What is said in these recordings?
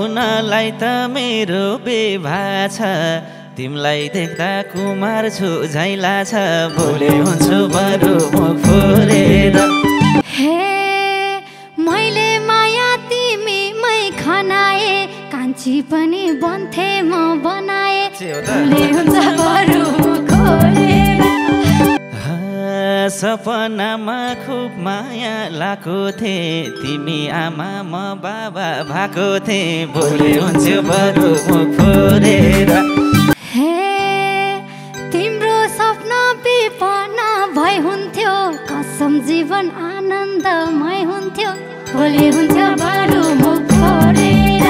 हुनलाई त मेरो विवाह छ तिमलाई देख्दा कुमार छु झैला छ भोले हुन्छु बरु मुख फोरेर हे मैले माया तिमीमै खनाए कान्छी पनि बन्थे म बनाए भोले हुन्छ बरु मुख फोरेर सपनामा खुब माया लाको थे तिमी आमा म बाबा भएको थे भोले हुन्छु बरु मुख फोरेर हे तिम्रो सपना विपना भई हुन्थ्यो कसम जीवन आनन्दमय हुन्थ्यो भोले हुन्थ्यो बरु मुख फोरेर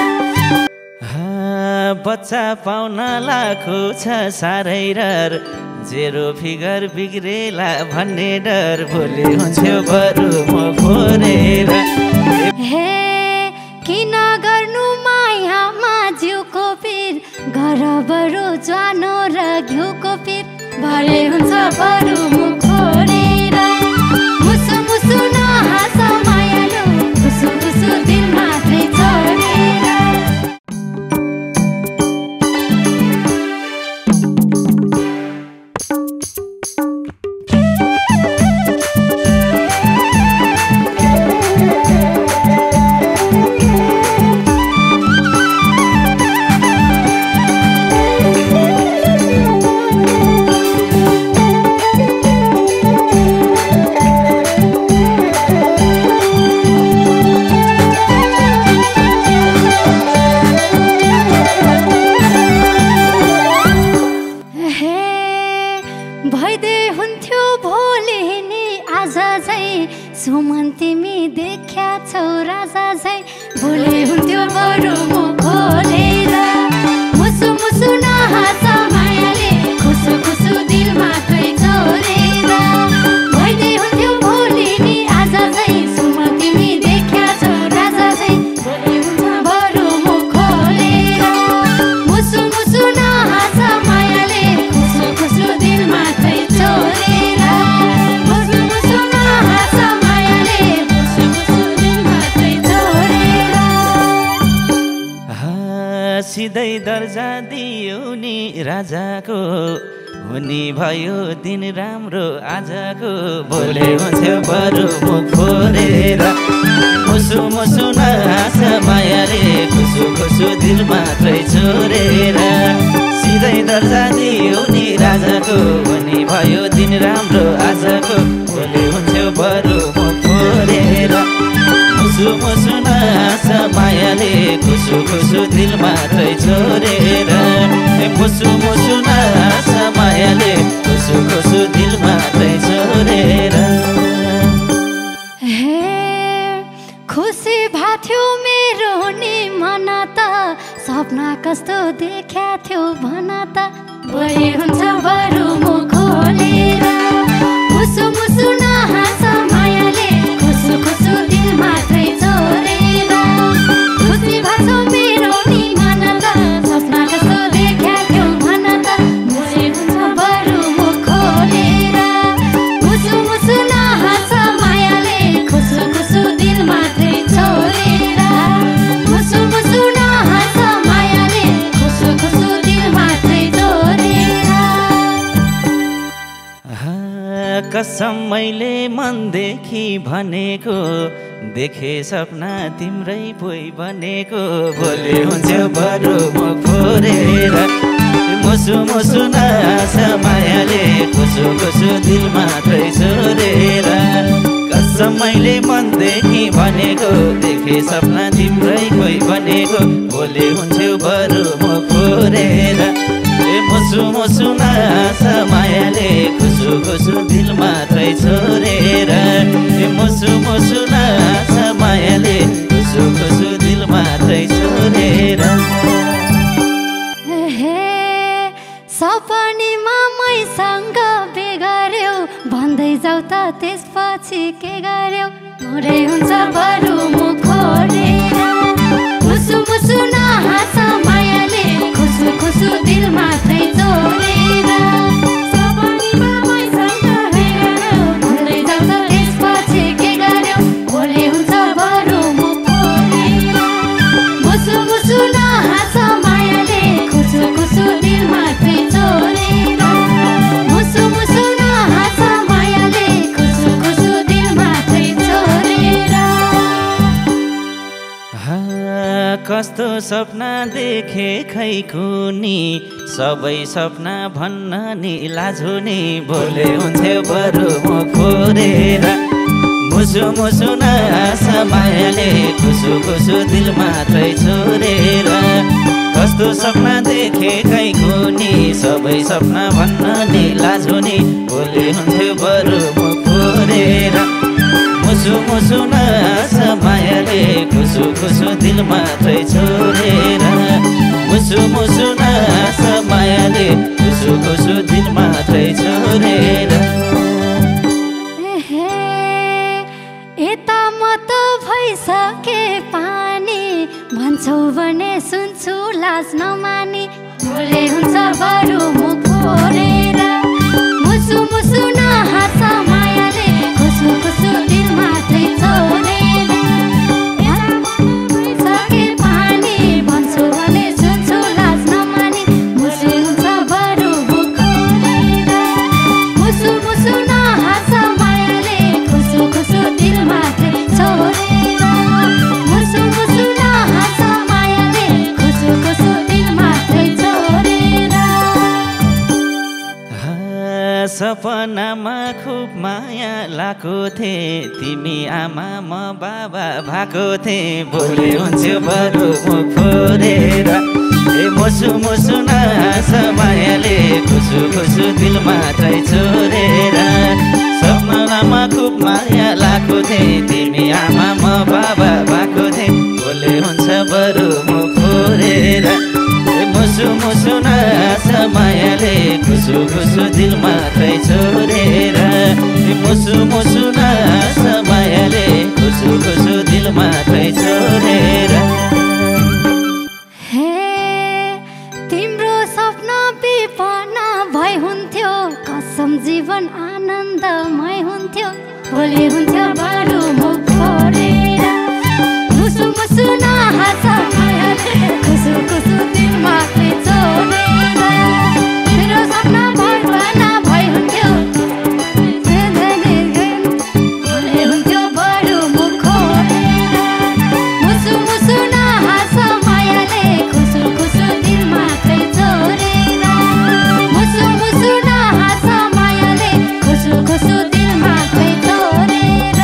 बच्चा पाउन लाखो छ साह्रै डर जेरो फिगर बिग्रेला भन्ने डर भोले हुन्थ्यो बरु मुख फोरेर हे किन गर्नु मायामा जिउको पिर घर बरु ज्वानो र घिउको पिर भले हुन्छ बरु मुख फोरेर मुसु मुसु नहाँस मायालु खुसु खुसु दिल मात्रै छोडेर सुमन तिमी देख्या छौ राजा झै भोले हुन्थ्यो बरु मुख फोरेर मुसु मुसु नहाँस मायाले खुसु खुसु दिल मात्रै छोडेर भइदिए हुन्थ्यो भोलि नि आज झै सुमन तिमी देख्या छौ राजा झै भोले हुन्थ्यो बरु मुख फोरेर मुसु मुसु नहाँस मायाले खुसु खुसु दिल मात्रै छोडेर मुसु मुसु नहाँस सिधै दर्जा दियो नि राजाको हुने भयो दिन राम्रो आजको भोले हुन्थ्यो बरु मुख फोरेर मुसु मुसु नहाँस मायाले खुसु खुसु दिल मात्रै छोडेर सिधै दर्जा दियो नि राजाको हुने भयो दिन राम्रो आजको भोले हुन्थ्यो बरु मुख फोरेर मुसु मुसु नहाँस मायाले खुसु खुसु दिल मात्रै छोडेर मुसु मुसु नहाँस मायाले खुसु खुसु दिल मात्रै छोडेर हे खुसी भाथ्यो मेरो नि मन त सपना कस्तो देख्या थियो भन त भोलि हुन्छ बरु मुख खोलेर मुसु मुसु नहाँस मायाले खुसु खुसु दिल मात्रै छोडेर खुसी भाथ्यो मेरो नि मन त सपना कस्तो देख्या थियो भन त भोलि हुन्छ बरु मुख खोलेर मुसु मुसु नहाँस मायाले खुसु खुसु दिल मात्रै छोडेर मुसु मुसु नहाँस मायाले खुसु खुसु दिल मात्रै छोडेर कसम मैले मनदेखि भनेको देखे सपना तिम्रै पोइ बनेको भोलि हुन्थ्यो बरु मुख फोरेर मुसु मुसु नहाँस मायाले खुसु खुसु दिल मात्रै छोडेर कसम मैले मनदेखि भनेको देखे सपना तिम्रै पोइ बनेको भोलि हुन्थ्यो बरु मुख फोरेर मुसु मुसु नहाँस मायाले खुसु खुसु दिल मात्रै छोडेर मुसु मुसु नहाँस मायाले खुसु खुसु दिल मात्रै छोडेर सपनीमा मैसँग बेगर्यौ भन्दै जाऊ त त्यसपछि के गर्यौ मोरै हुन्छ बरु मुख खोलेर मुसु मुसु नहाँस मायाले खुसु खुसु दिल मात्रै छोडेर सपनीमा मैसँग बेगर्यौ भन्दै जाऊ त त्यसपछि के गर्यौ मोरै हुन्छ बरु मुख खोलेर मुसु मुसु कस्तो सपना देखे खै कुनी सबै सपना भन्न नि लाजो नि भोले हुन्थ्यो बरु म फोरेर मुसु मुसु नआसा मायाले खुसु खुसु दिल मात्रै छोडेर कस्तो सपना देखे खै कुनी सबै सपना भन्न नि लाजो नि भोले हुन्थ्यो बरु म फोरेर मुसु मुसु नआसा मायाले खुसु खुसु दिल मात्रै छोडेर मुसु मुसु नआसा मायाले खुसु खुसु दिल मात्रै छोडेर यता म त भइसके पानी भन्छौ भने सुन्छु लाज नमानी भोले हुन्छ बरु मुख फोरेर मुसु मुसु नहाँस मायाले खुसु खुसु दिल मात्रै छोडेर भइसके पानी भन्छौ भने सुन्छु लाज नमानी मुसु हुन्छ बरु मुख फोरेर मुसु मुसु नहाँस मायाले खुसु खुसु दिल मात्रै छोडेर मुसु मुसु नहाँस मायाले खुसु खुसु दिल मात्रै छोडेर सपनामा खुब माया लाको थे तिमी आमा म बाबा भएको थे भोले हुन्थ्यो बरु मुख फोरेर मुसु मुसु नहाँस मायाले खुसु खुसु दिल मात्रै छोडेर सपनामा खुब माया लाको थे तिमी आमा म बाबा भएको थे भोले हुन्छ बरु मुख फोरेर मुसु मुसु नहाँस मायाले खुसु खुसु दिल मात्रै छोडेर मुसु मुसु नहाँस मायाले खुसु खुसु दिल मात्रै छोडेर हे तिम्रो सपना विपना भइ हुन्थ्यो कसम जीवन आनन्दमय हुन्थ्यो भोलि हुन्थ्यो बरु मुख फोरेर मुसु मुसु नहाँस मायाले खुसु खुसु दिल मात्रै छोडेर तिम्रो सपना विपना भइ हुन्थ्यो भोलि हुन्थ्यो बरु मुख फोरेर मुसु मुसु नहाँस मायाले खुसु खुसु दिल मात्रै छोडेर मुसु मुसु नहाँस मायाले खुसु खुसु दिल मात्रै छोडेर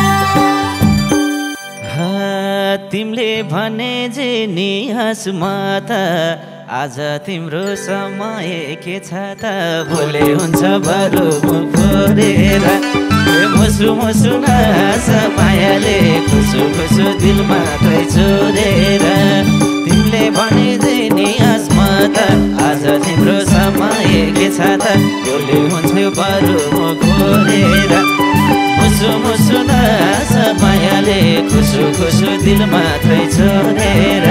तिमीले भने जे नि हँस म त आज तिम्रो समय के छ त भोले हुन्छ बरु मुख फोरेर मुसु मुसु नहाँस मायाले खुसु खुसु दिल मात्रै छोडेर तिमीले भने जे नि हँस म त आज तिम्रो समय के छ त भोले हुन्थ्यो बरु मुख फोरेर मुसु मुसु नहाँस मायाले खुसु खुसु दिल मात्रै छोडेर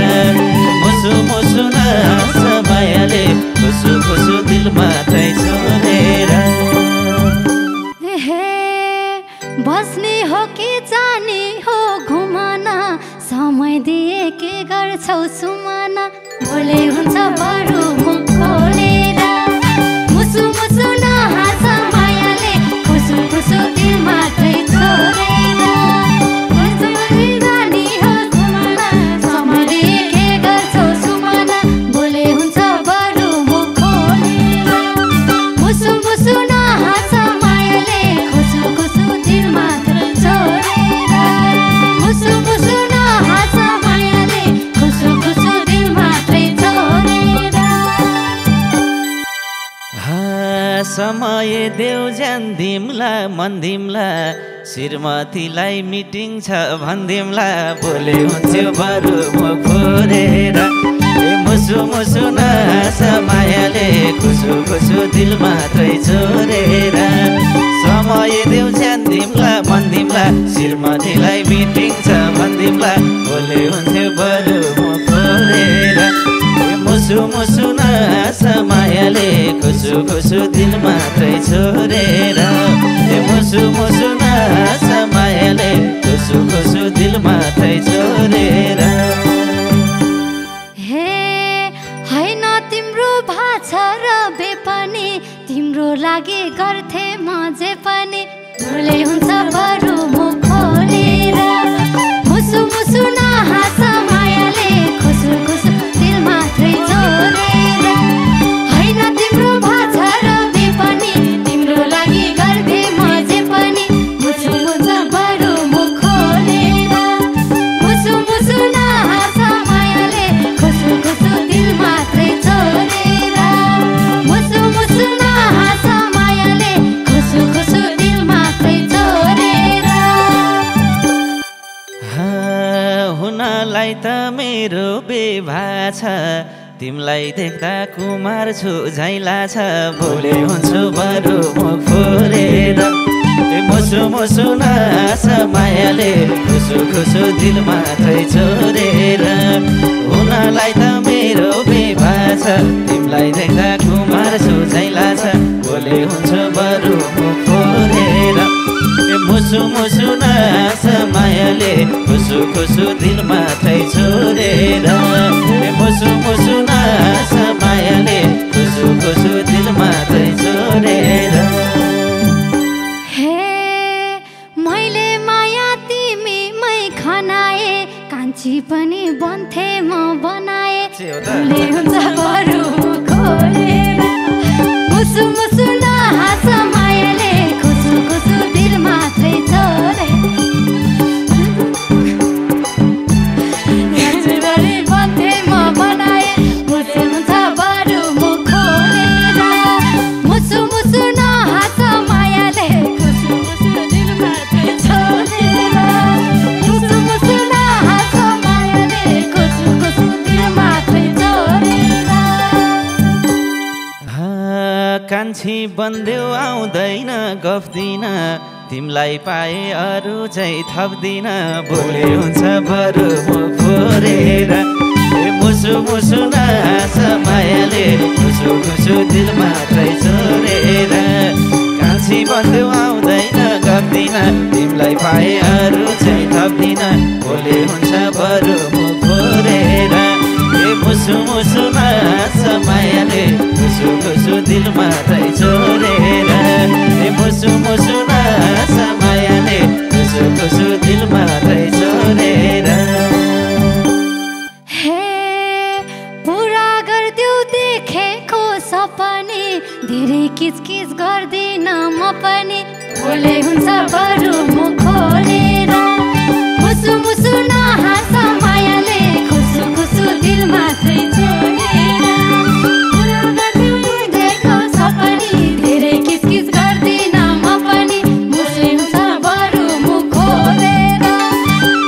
मुसु मुसु नहाँस मायाले खुसु खुसु दिल मात्रै छोडेर हे बस्ने हो कि जाने हो घुमन समय दिए के गर्छौ सुमन भोले हुन्छ बरु मुख खोलेर मुसु मुसु नहाँस मायाले खुसु खुसु दिल मात्रै छोडेर बस्ने जाने हो घुमन समय दिए के गर्छौ सुमन भोले हुन्छ बरु मुख खोलेर मुसु मुसु नहाँस मायाले खुसु खुसु दिल मात्रै छोडेर मुसु मुसु नहाँस मायाले खुसु खुसु दिल मात्रै छोडेर समय देऊ ज्यान दिमला मन दिमला श्रीमतीलाई मिटिङ छ भन्दिमला भोले हुन्थ्यो बरु मुख फोरेर मुसु मुसु नहाँस मायाले खुसु खुसु दिल मात्रै छोडेर समय देऊ ज्यान दिमला मन दिमला श्रीमतीलाई मिटिङ छ भन्दिमला भोले हुन्थ्यो बरु मुख फोरेर मुसु मुसु नहाँस मायाले खुसु खुसु दिल मात्रै छोडेर मुसु मुसु नहाँस मायाले खुसु खुसु दिल मात्रै छोडेर हे हैन तिम्रो भाषा र बेपनी तिम्रो लागि गर्थे म जे पनि भोले हुन्छ बरु मुख खोलेर मुसु मुसु नहाँस माया त मेरो विवाह छ तिमीलाई देख्दा कुमार छु झैला छ भोले हुन्छु बरु मुख फोरेर मुसु मुसु नास मायाले खुसु खुसु दिल मात्रै छोडेर हुनलाई त मेरो विवाह छ तिमीलाई देख्दा कुमार छु झैला छ भोले हुन्छु बरु मुख फोरेर मुसु मुसु नास मायाले खुसु खुसु दिल मात्रै छोडेर मुसु मुसु नास मायाले खुसु खुसु दिल मात्रै छोडेर हे मैले माया तिमीमै खनाए कान्छी पनि बन्थे म बनाए भोले हुन्छ बरु खोलेर मुसु मुसु नहाँस मायाले खुसु खुसु दिल मात्रै छोडे बन्थे म बनाए मुसु हुन्छ बरु मुख खोलेर मुसु मुसु नहाँस मायाले खुसु खुसु दिल मात्रै छोडेर मुसु मुसु नहाँस मायाले खुसु खुसु दिल मात्रै छोडेर कान्छी बन्देऊ आउँदैन गफ्दिन तिमीलाई पाए अरू चाहिँ थप्दिन भोले हुन्छ बरु मुख फोरेर मुसु मुसु नास मायाले खुसु खुसु दिल मात्रै छोडेर कान्छी बन्देऊ आउँदैन गफ्दिन तिमीलाई पाए अरू चाहिँ थप्दिन भोले हुन्छ बरु मुख फोरेर मुसु मुसु नास मायाले खुसु खुसु दिल मात्रै छोडेर मुसु मुसु नास मायाले खुसु खुसु दिल मात्रै छोडेर हे पुरा गरिदेऊ देखेको सपनी धेरै किचकिच गर्दिन म पनि भोले हुन्छ बरु मुख खोलेर मुसु मुसु नहाँस मायाले खुसु खुसु दिल मात्रै छोडेर पुरा गरिदेऊ देखेको सपनी धेरै किचकिच गर्दिन म पनि भोले हुन्छ बरु मुख खोलेर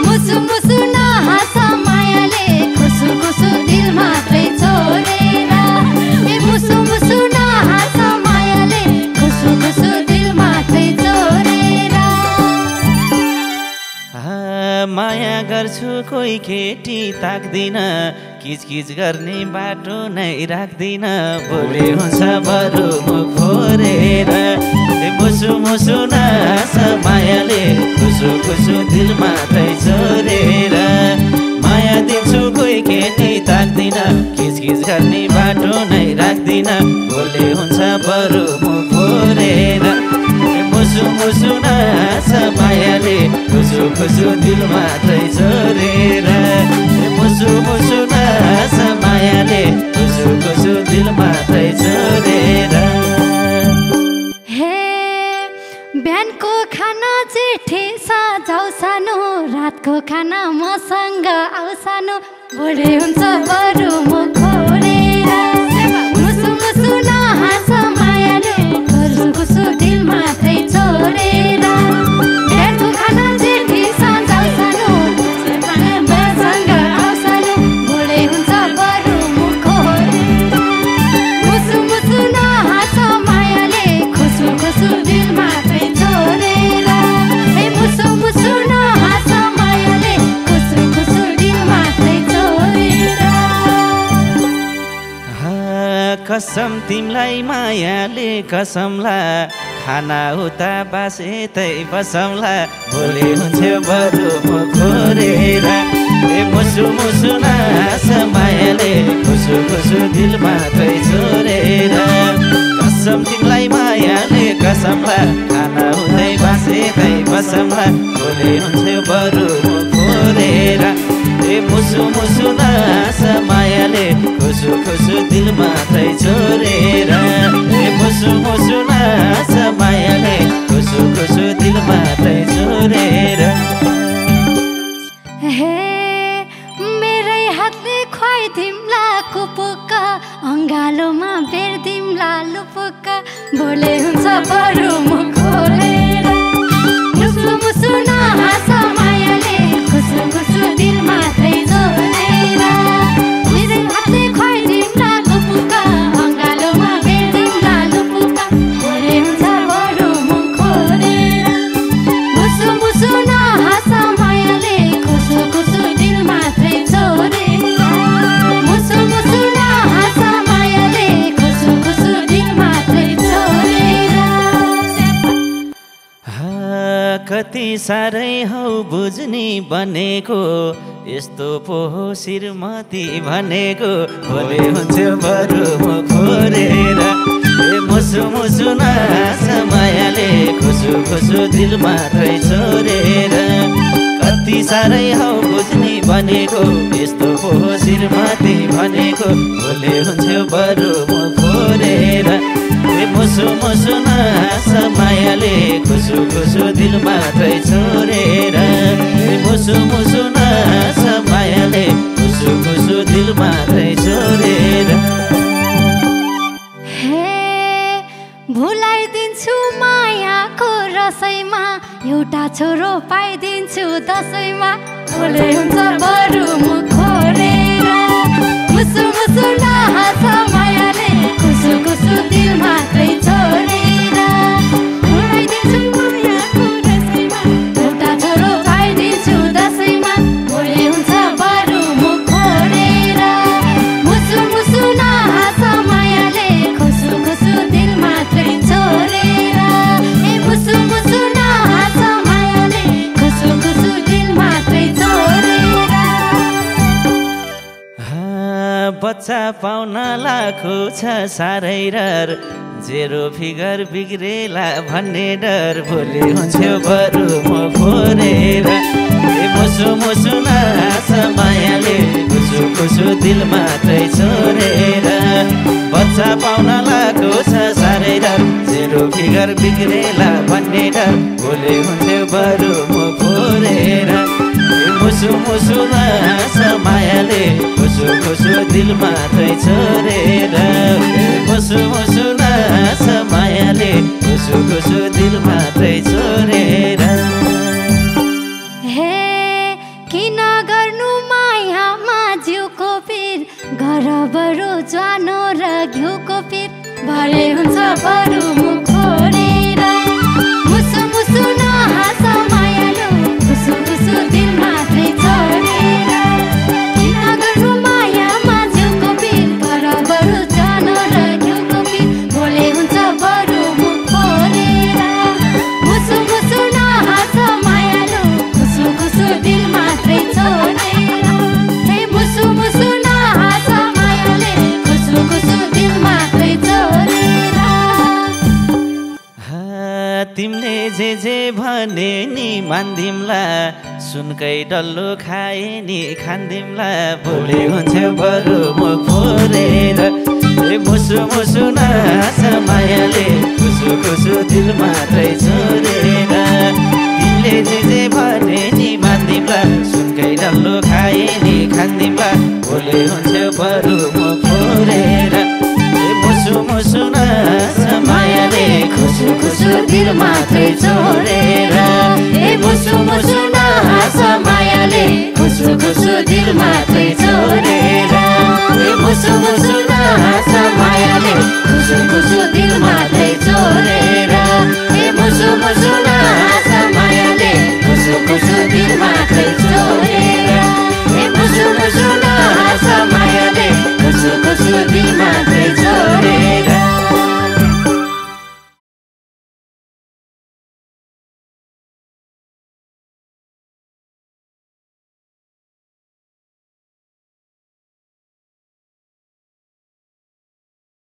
मुसु मुसु नहाँस मायाले खुसु खुसु दिल मात्रै छोडेर मुसु मुसु नहाँस मायाले खुसु खुसु दिल मात्रै छोडेर माया गर्छु कोही केटी ताक्दिन किचकिच गर्ने बाटो नै राख्दिन भोले हुन्छ बरु मुख फोरेर मुसु मुसु नास मायाले खुसु खुसु दिल मात्रै छोडेर माया दिन्छु कोही केटी ताक्दिन किचकिच गर्ने बाटो नै राख्दिन भोले हुन्छ बरु मुख फोरेर मुसु मुसु नास मायाले खुसु खुसु दिल मात्रै छोडेर मुसु मुसु नास मायाले खुसु खुसु दिल मात्रै छोडेर हे बिहानको खाना चिठी सजाउ सानो रातको खाना मसँग आउ सानो भोले हुन्छ बरु मुख खोलेर मुसु मुसु नहाँस मायाले खुसु खुसु दिल मात्रै छोडेर बिहानको खाना चिठी सजाउ सानो मसँग आउ सानो भोले हुन्छ बरु मुख खोलेर मुसु मुसु नहाँस मायाले खुसु खुसु दिल मात्रै छोडेर मुसु मुसु नहाँस मायाले खुसु खुसु दिल मात्रै छोडेर कसम तिमीलाई मायाले कसमला खाना उता बासे तै बसमला भोले हुन्छ बरु मुख फोरेर मुसु मुसु नास मायाले खुसु खुसु दिल मात्रै छोडेर कसम तिमीलाई मायाले कसमला खाना उतै बासे तै बसमला भोले हुन्छ बरु मुख फोरेर मुसु मुसु नास मायाले खुसु खुसु दिल मात्रै छोडेर मुसु मुसु नास मायाले खुसु खुसु दिल मात्रै छोडेर हे मेरै हातले खुवाइदिउँला कुपुक्क अङ्गालोमा बेर्दिउँला लुपुक्क भोले हुन्छ बरु मुख खोलेर मुसु मुसु नहाँस मायाले खुसु खुसु दिल मात्रै छोडेर साह्रै हौ बुझ्ने बनेको यस्तो पो हो श्रीमती भनेको भोलि हुन्छ बरु म खोरेर मुसु मुसु नास मायाले खुसु खुसु दिल मात्रै छोडेर कति साह्रै हौ बुझ्ने बनेको यस्तो पो हो श्रीमती भनेको भोलि हुन्छ बरु म खोरेर मुसु मुसु नास मायाले खुसु खुसु दिल मात्रै छोडेर मुसु मुसु नास मायाले खुसु खुसु दिल मात्रै छोडेर भुलाइदिन्छु मायाको रसैमा एउटा छोरो पाइदिन्छु दसैँमा भोलि हुन्छ बरु म खोरेर मुसु मुसु नास मायाले खुसु खुसु दिल मात्रै छोडेर भुलाइदिन्छु मायाको रसैमा एउटा छोरो पाइदिन्छु दसैँमा भोलि हुन्छ बरु म खोरेर मुसु मुसु नास मायाले खुसु खुसु दिल मात्रै छोडेर मुसु मुसु नास मायाले खुसु खुसु दिल मात्रै छोडेर बच्चा पाउन लाखो छ साह्रै डर जेरो फिगर बिग्रेला भन्ने डर भोलि हुन्छ बरु म खोरेर मुसु मुसु नास मायाले खुसु खुसु दिल मात्रै छोडेर बच्चा पाउन लाखो छ साह्रै डर जेरो फिगर बिग्रेला भन्ने डर भोलि हुन्छ बरु म खोरेर मुसु मुसु नास मायाले खुसु खुसु दिल मात्रै छोडेर मुसु मुसु नास मायाले खुसु खुसु दिल मात्रै छोडेर हे किन गर्नु मायामा जिउको पिर गर बरु ज्वानो र घिउको पिर भरे हुन्छ बरु म खोरेर मुसु मुसु नास मायालो खुसु खुसु दिल मात्रै छोडेर किन गर्नु मायामा जिउको पिर गर बरु ज्वानो र घिउको पिर भोलि हुन्छ बरु म खोरेर मुसु मुसु नास मायालो खुसु खुसु दिल मात्रै छोडेर हे मुसु मुसु नास मायाले खुसु खुसु दिल मात्रै छोडेर तिमीले जे भने नि मान्दिमला सुनकै डल्लो खाए नि खान्दिमला भोलि हुन्छ बरु म खोरेर मुसु मुसु नास मायाले खुसु खुसु दिल मात्रै छोडेर तिमीले जे भने नि मान्दिमला सुनकै डल्लो खाए नि खान्दिमला भोलि हुन्छ बरु म खोरेर मुसु मुसु नास मायाले खुसु खुसु दिल मात्रै